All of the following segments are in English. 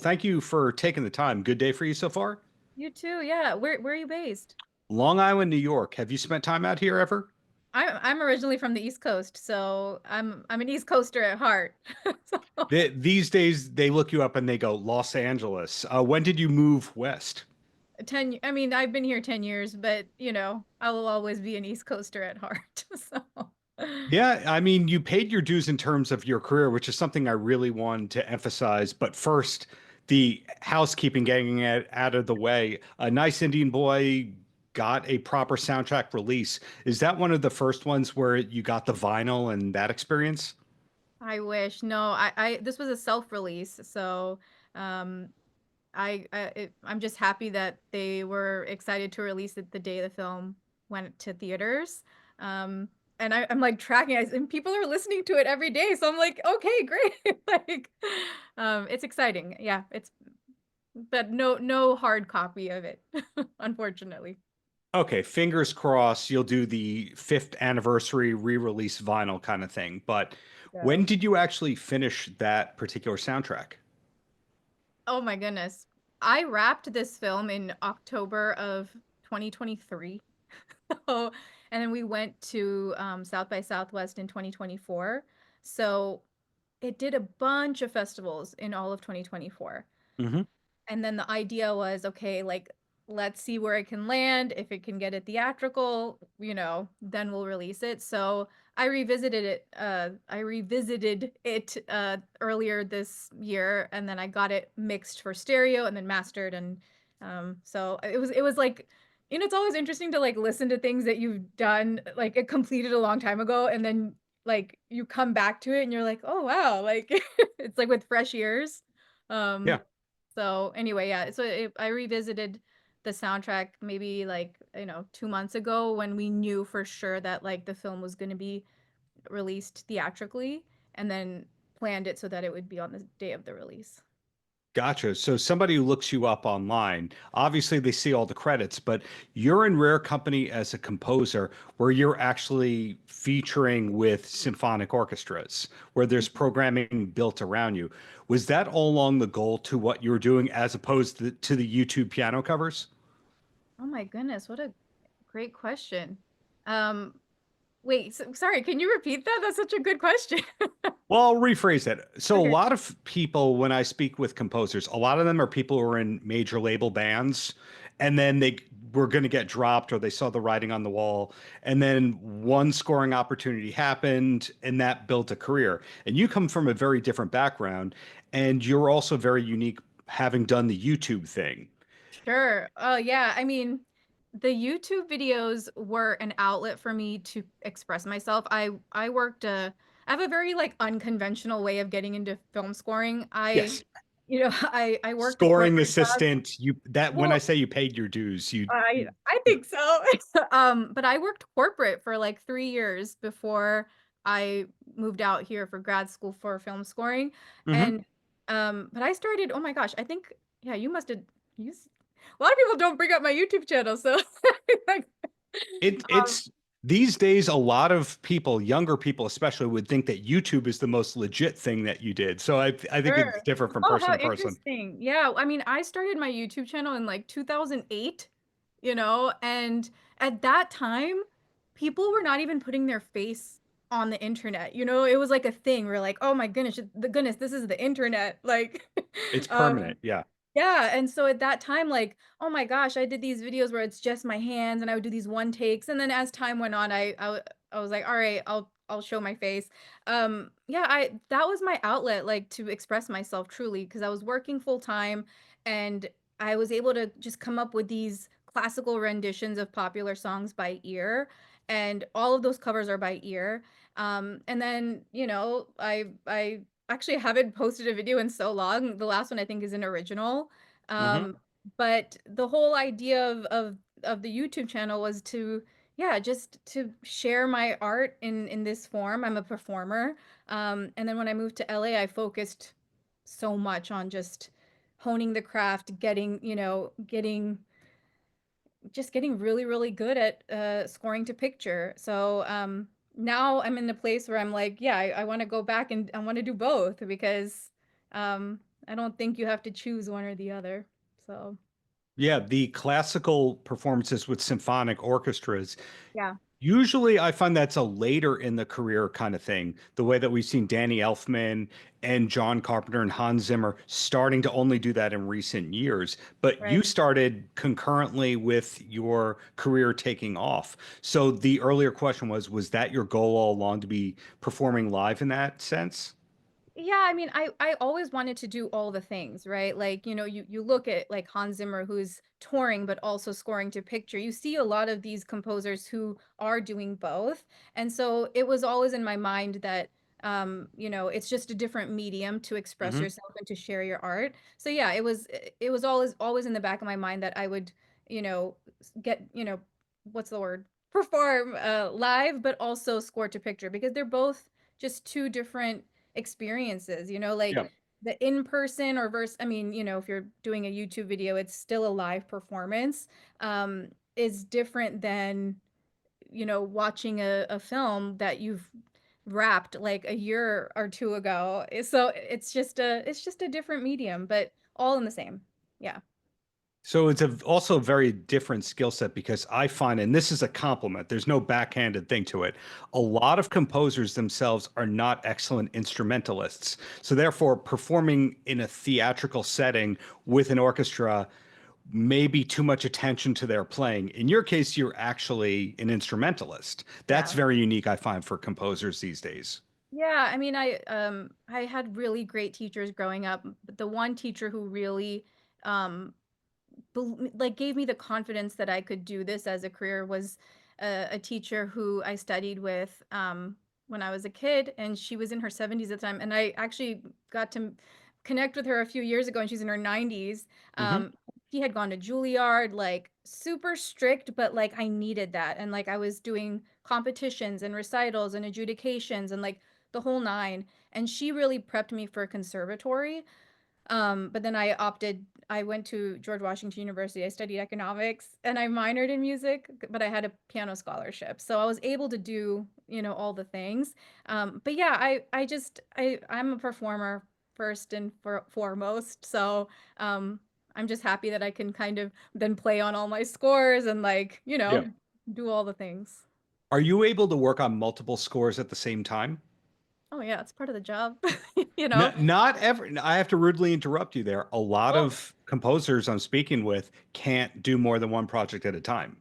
thank you for taking the time. Good day for you so far? You too, yeah. Where are you based? Long Island, New York. Have you spent time out here ever? I'm originally from the East Coast, so I'm an East Coaster at heart. So, These days, they look you up and they go, Los Angeles. When did you move west? I mean, I've been here 10 years, but I will always be an East Coaster at heart. So, Yeah, I mean, you paid your dues in terms of your career, which is something I really wanted to emphasize. But first, the housekeeping, getting it out of the way. A Nice Indian Boy got a proper soundtrack release. Is that one of the first ones where you got the vinyl and that experience? I wish. No, this was a self-release, so um I'm just happy that they were excited to release it the day the film went to theaters. Um, and I'm like tracking it, and people are listening to it every day. So I'm like, okay, great. Like, it's exciting. Yeah, but no hard copy of it, unfortunately. Okay, fingers crossed you'll do the fifth anniversary re-release vinyl kind of thing. But when So, did you actually finish that particular soundtrack? oh my goodness. I wrapped this film in October of 2023. So, and then we went to South by Southwest in 2024. So it did a bunch of festivals in all of 2024. Hmm. And then the idea was, okay, like, let's see where it can land. If it can get it theatrical, then we'll release it. So I revisited it earlier this year, and then I got it mixed for stereo and then mastered. And so it was like, it's always interesting to like listen to things that you've done, like it completed a long time ago, and then like you come back to it and you're like, oh wow, like it's like with fresh ears. Um, Yeah. so anyway, yeah. I revisited the soundtrack maybe like 2 months ago when we knew for sure that like the film was going to be released theatrically, and then planned it so that it would be on the day of the release. Gotcha. So somebody who looks you up online, obviously they see all the credits, but you're in rare company as a composer where you're actually featuring with symphonic orchestras, where there's programming built around you. Was that all along the goal to what you were doing as opposed to the YouTube piano covers? Oh my goodness, what a great question. Um, Wait, sorry, can you repeat that? That's such a good question. Well, I'll rephrase it. So, a Okay, lot of people, when I speak with composers, a lot of them are people who are in major label bands, and then they were going to get dropped or they saw the writing on the wall. And then one scoring opportunity happened, and that built a career. And you come from a very different background, and you're also very unique having done the YouTube thing. sure. Oh yeah, I mean, the YouTube videos were an outlet for me to express myself. I worked I have a very like unconventional way of getting into film scoring. Yes. I worked a Scoring corporate job. assistant, you that when I Well, say you paid your dues, I think so. But I worked corporate for like 3 years before I moved out here for grad school for film scoring. Mhm. And but I started, oh my gosh, I think, yeah, you must have used a lot of people don't bring up my YouTube channel, so like, um, It's these days a lot of people, younger people especially, would think that YouTube is the most legit thing that you did. So I think it's sure. different from Oh, person how to person. interesting. Yeah, I mean, I started my YouTube channel in like 2008, and at that time, people were not even putting their face on the internet. It was like a thing. We're like, "Oh my goodness, this is the internet." Like, It's um, permanent. Yeah. yeah, and so at that time, like, oh my gosh, I did these videos where it's just my hands, and I would do these one takes, and then as time went on, I was like, all right, I'll show my face. Yeah, I that was my outlet, like to express myself truly, because I was working full time, and I was able to just come up with these classical renditions of popular songs by ear, and all of those covers are by ear. And then I actually haven't posted a video in so long. The last one I think is an original. Hmm. Um, but the whole idea of the YouTube channel was to, yeah, just to share my art in this form. I'm a performer. And then when I moved to LA, I focused so much on just honing the craft, getting really, really good at scoring to picture. So now I'm in a place where I'm like, yeah, I want to go back and I want to do both because I don't think you have to choose one or the other. So, Yeah, the classical performances with symphonic orchestras. yeah, Usually, I find that's a later in the career kind of thing. The way that we've seen Danny Elfman and John Carpenter and Hans Zimmer starting to only do that in recent years. But you right. started concurrently with your career taking off. So the earlier question was that your goal all along to be performing live in that sense? Yeah, I mean, I always wanted to do all the things, right? Like, you look at like Hans Zimmer who's touring but also scoring to picture. You see a lot of these composers who are doing both. And so it was always in my mind that it's just a different medium to express Hmm. yourself and to share your art. So yeah, it was always in the back of my mind that I would, get, what's the word? Perform live but also score to picture because they're both just two different experiences, like Yeah. the in-person or verse, I mean, if you're doing a YouTube video, it's still a live performance, is different than, watching a film that you've wrapped like a year or two ago. So it's just a different medium, but all in the same. Yeah. So it's also a very different skill set because I find, and this is a compliment, there's no backhanded thing to it. A lot of composers themselves are not excellent instrumentalists. So therefore, performing in a theatrical setting with an orchestra may be too much attention to their playing. In your case, you're actually an instrumentalist. That's Yeah. very unique, I find, for composers these days. Yeah, I mean, I had really great teachers growing up, but the one teacher who really um like gave me the confidence that I could do this as a career was a teacher who I studied with when I was a kid, and she was in her 70s at the time, and I actually got to connect with her a few years ago, and she's in her 90s. Hmm. Um, she had gone to Juilliard, like super strict, but like I needed that, and like I was doing competitions and recitals and adjudications and like the whole nine, and she really prepped me for conservatory. But then I went to George Washington University. I studied economics and I minored in music, but I had a piano scholarship. So I was able to do, all the things. But yeah, I'm a performer first and foremost. So I'm just happy that I can kind of then play on all my scores and like, Yeah. do all the things. Are you able to work on multiple scores at the same time? Oh yeah, it's part of the job, you know. Not ever. I have to rudely interrupt you there. A lot Well, of composers I'm speaking with can't do more than one project at a time.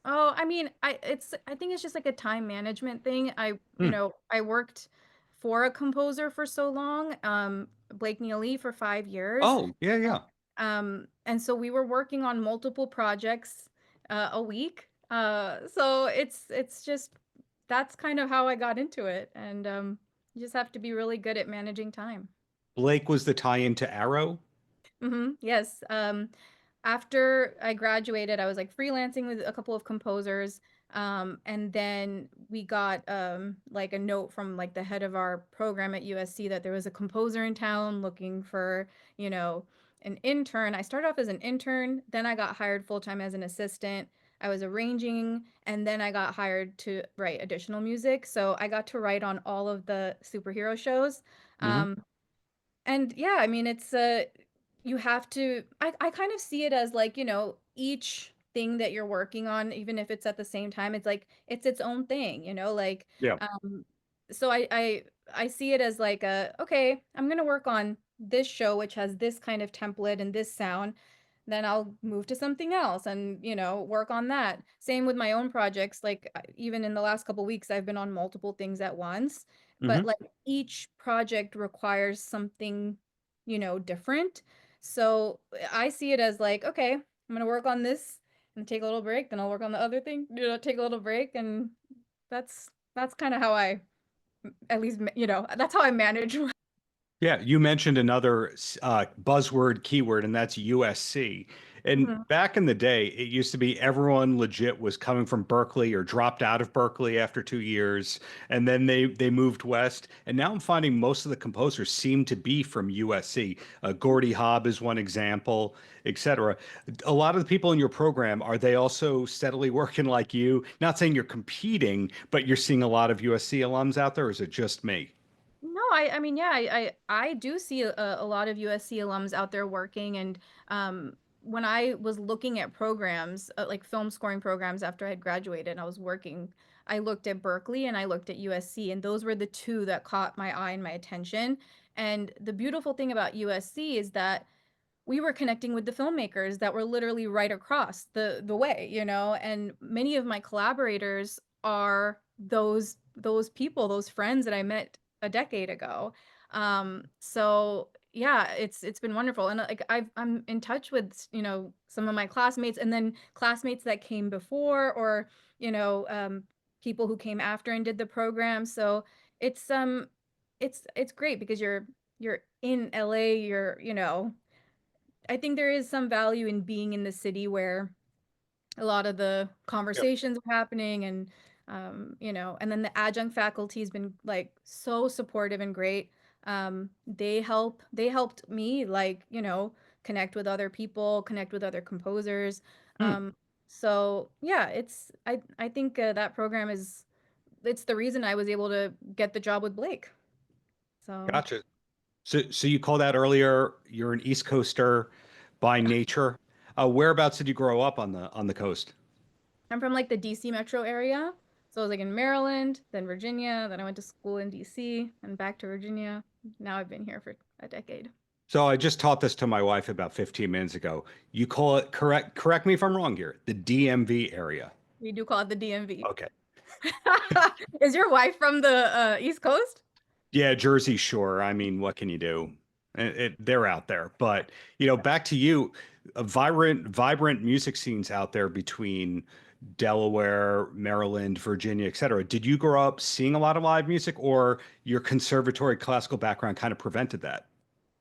oh, I mean, I think it's just like a time management thing. Hmm. I worked for a composer for so long, Blake Neely for 5 years. Oh, yeah, yeah. And so we were working on multiple projects a week. So it's just that's kind of how I got into it. And you just have to be really good at managing time. Blake was the tie-in to Arrow. Yes. After I graduated, I was like freelancing with a couple of composers. And then we got like a note from like the head of our program at USC that there was a composer in town looking for, you know, an intern. I started off as an intern, then I got hired full time as an assistant. I was arranging, and then I got hired to write additional music. So I got to write on all of the superhero shows. Hmm. Um, and yeah, I mean, it's you have to I kind of see it as like, each thing that you're working on, even if it's at the same time, it's like it's its own thing, like Yeah. um so I see it as like okay, I'm gonna work on this show which has this kind of template and this sound, then I'll move to something else and, work on that. Same with my own projects. Like even in the last couple weeks, I've been on multiple things at once, but Hmm. like each project requires something, different. So I see it as like, okay, I'm gonna work on this and take a little break, then I'll work on the other thing, take a little break, and that's kind of how I at least that's how I manage. Yeah, you mentioned another buzzword keyword, and that's USC. And Mhm. back in the day, it used to be everyone legit was coming from Berkeley or dropped out of Berkeley after 2 years, and then they moved west. And now I'm finding most of the composers seem to be from USC. Gordy Hobb is one example, etc. A lot of the people in your program, are they also steadily working like you? Not saying you're competing, but you're seeing a lot of USC alums out there, or is it just me? No, I mean, yeah, I do see a lot of USC alums out there working, and when I was looking at programs, like film scoring programs after I had graduated and I was working, I looked at Berkeley and I looked at USC, and those were the two that caught my eye and my attention. And the beautiful thing about USC is that we were connecting with the filmmakers that were literally right across the way, you know, and many of my collaborators are those people, those friends that I met a decade ago. So yeah, it's been wonderful. And like I'm in touch with, you know, some of my classmates and then classmates that came before or, you know, people who came after and did the program. So it's it's great because you're in LA, you're, you know, I think there is some value in being in the city where a lot of the conversations are happening and you know, and then the adjunct faculty has been like so supportive and great. They helped me like, you know, connect with other people, connect with other composers. Hmm, So yeah, I think that program is it's the reason I was able to get the job with Blake. So gotcha. So you called out earlier, you're an East Coaster by nature. Whereabouts did you grow up on the coast? I'm from like the DC metro area. So I was like in Maryland, then Virginia, then I went to school in DC and back to Virginia. Now I've been here for a decade. So I just taught this to my wife about 15 minutes ago. You call it correct me if I'm wrong here, the DMV area. We do call it the DMV. Okay. Is your wife from the East Coast? Yeah, Jersey Shore. I mean, what can you do? They're out there. But, back to you, a vibrant music scenes out there between Delaware, Maryland, Virginia, et cetera. Did you grow up seeing a lot of live music, or your conservatory classical background kind of prevented that?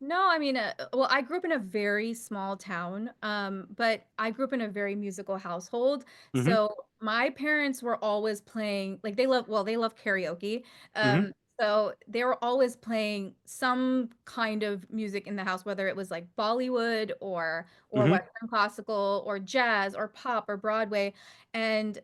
No, I mean, well, I grew up in a very small town, but I grew up in a very musical household. Hmm. So my parents were always playing, like they love karaoke. Hmm. Um, so they were always playing some kind of music in the house, whether it was like Bollywood or Hmm. Western classical or jazz or pop or Broadway. And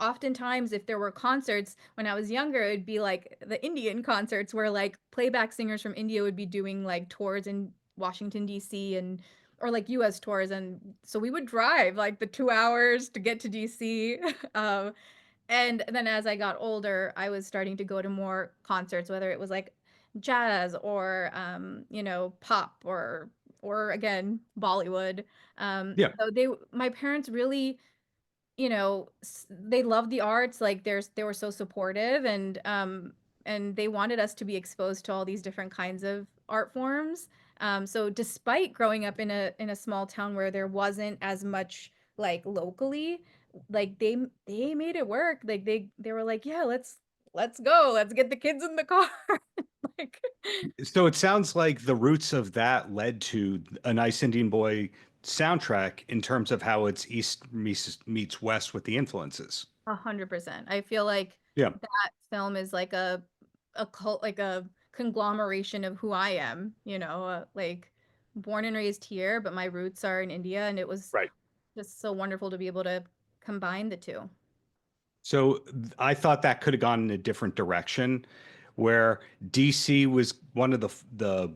oftentimes, if there were concerts when I was younger, it'd be like the Indian concerts where like playback singers from India would be doing like tours in Washington, D.C. and or like US tours. And so we would drive like the 2 hours to get to DC. Um, and then as I got older, I was starting to go to more concerts, whether it was like jazz or you know, pop or again, Bollywood. Yeah. So my parents really you know, they love the arts, like they were so supportive and they wanted us to be exposed to all these different kinds of art forms. So despite growing up in a small town where there wasn't as much like locally, like they made it work. Like they were like, "Yeah, let's go. Let's get the kids in the car." Like So it sounds like the roots of that led to a Nice Indian Boy soundtrack in terms of how it's East meets West with the influences. 100%. I feel like Yeah. that film is like a cult, like a conglomeration of who I am, you know, like born and raised here, but my roots are in India, and it was Right. just so wonderful to be able to combine the two. So I thought that could have gone in a different direction, where DC was one of the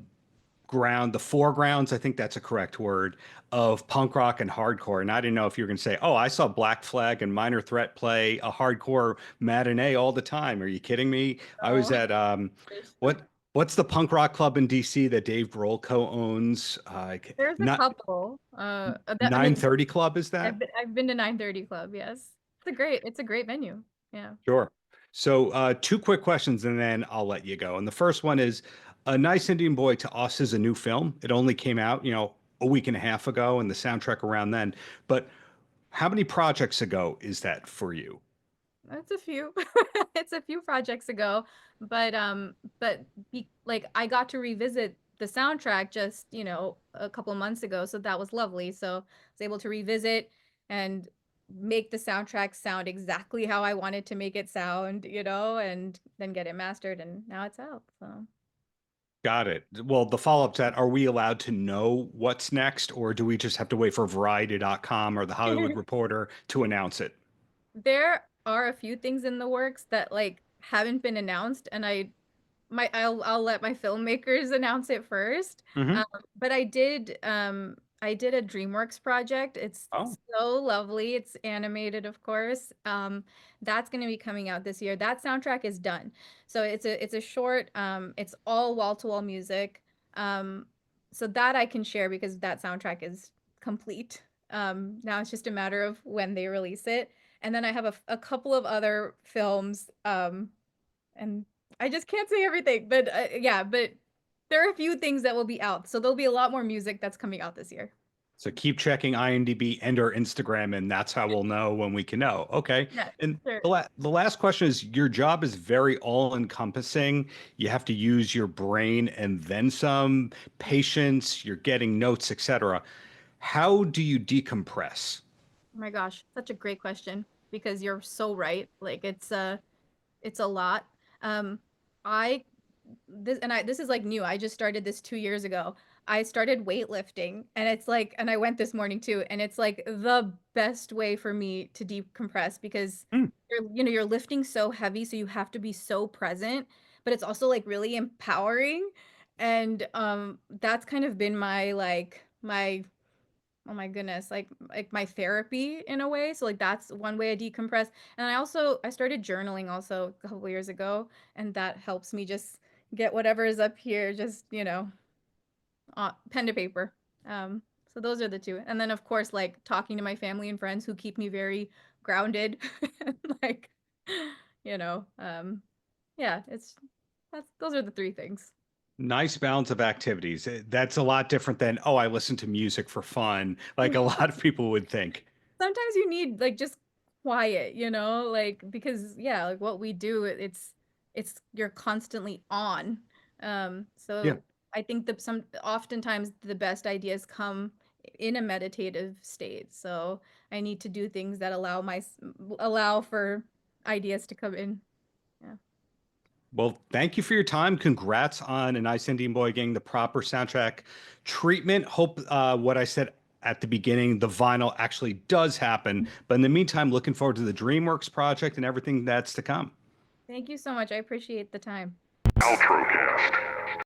foregrounds, I think that's a correct word, of punk rock and hardcore. And I didn't know if you were going to say, "Oh, I saw Black Flag and Minor Threat play a hardcore matinee all the time." Are you kidding me? I was So at what's the punk rock club in DC that Dave Grohl co-owns? there's a Not couple. I mean, 930 Club, is that? I've been to 930 Club. Yes, it's a great venue. Yeah. Sure. So, two quick questions and then I'll let you go. And the first one is, A Nice Indian Boy to us is a new film. It only came out, a week and a half ago, and the soundtrack around then. But how many projects ago is that for you? It's a few. It's a few projects ago, but like I got to revisit the soundtrack just, you know, a couple months ago, so that was lovely. So I was able to revisit and make the soundtrack sound exactly how I wanted to make it sound, you know, and then get it mastered and now it's out. So Got it. Well, the follow-up to that, are we allowed to know what's next, or do we just have to wait for Variety.com or the Hollywood Reporter to announce it? there are a few things in the works that like haven't been announced and I I'll let my filmmakers announce it first. Hmm. Um, but I did a DreamWorks project. It's Oh, so lovely. It's animated, of course. That's going to be coming out this year. That soundtrack is done. So it's a short. It's all wall-to-wall music. Um, so that I can share because that soundtrack is complete. Now it's just a matter of when they release it. And then I have a couple of other films. And I just can't say everything, but yeah, but there are a few things that will be out. So there'll be a lot more music that's coming out this year. so keep checking IMDb and our Instagram, and that's how we'll know when we can know. Okay. Yeah, And sure. the last question is, your job is very all encompassing. You have to use your brain and then some, patience, you're getting notes, etc. How do you decompress? Oh my gosh, such a great question because you're so right. Like it's a lot. Um I this is like new. I just started this 2 years ago. I started weightlifting and it's like and I went this morning too and it's like the best way for me to decompress because Hmm. you're lifting so heavy so you have to be so present, but it's also like really empowering and that's kind of been my like my oh my goodness, like my therapy in a way. So like that's one way I decompress. And I started journaling also a couple years ago, and that helps me just get whatever is up here, just pen to paper. Um, so those are the two. And then of course like talking to my family and friends who keep me very grounded. like, you know, yeah, it's that's those are the three things. Nice balance of activities. That's a lot different than, oh, I listen to music for fun, like a lot of people would think. Sometimes you need like just quiet, like because yeah, like what we do, it's you're constantly on. Yeah. So I think that some oftentimes the best ideas come in a meditative state. So I need to do things that allow for ideas to come in. Yeah. Well, thank you for your time. Congrats on A Nice Indian Boy getting the proper soundtrack treatment. Hope what I said at the beginning, the vinyl actually does happen. But in the meantime, looking forward to the DreamWorks project and everything that's to come. Thank you so much. I appreciate the time. Paltrocast.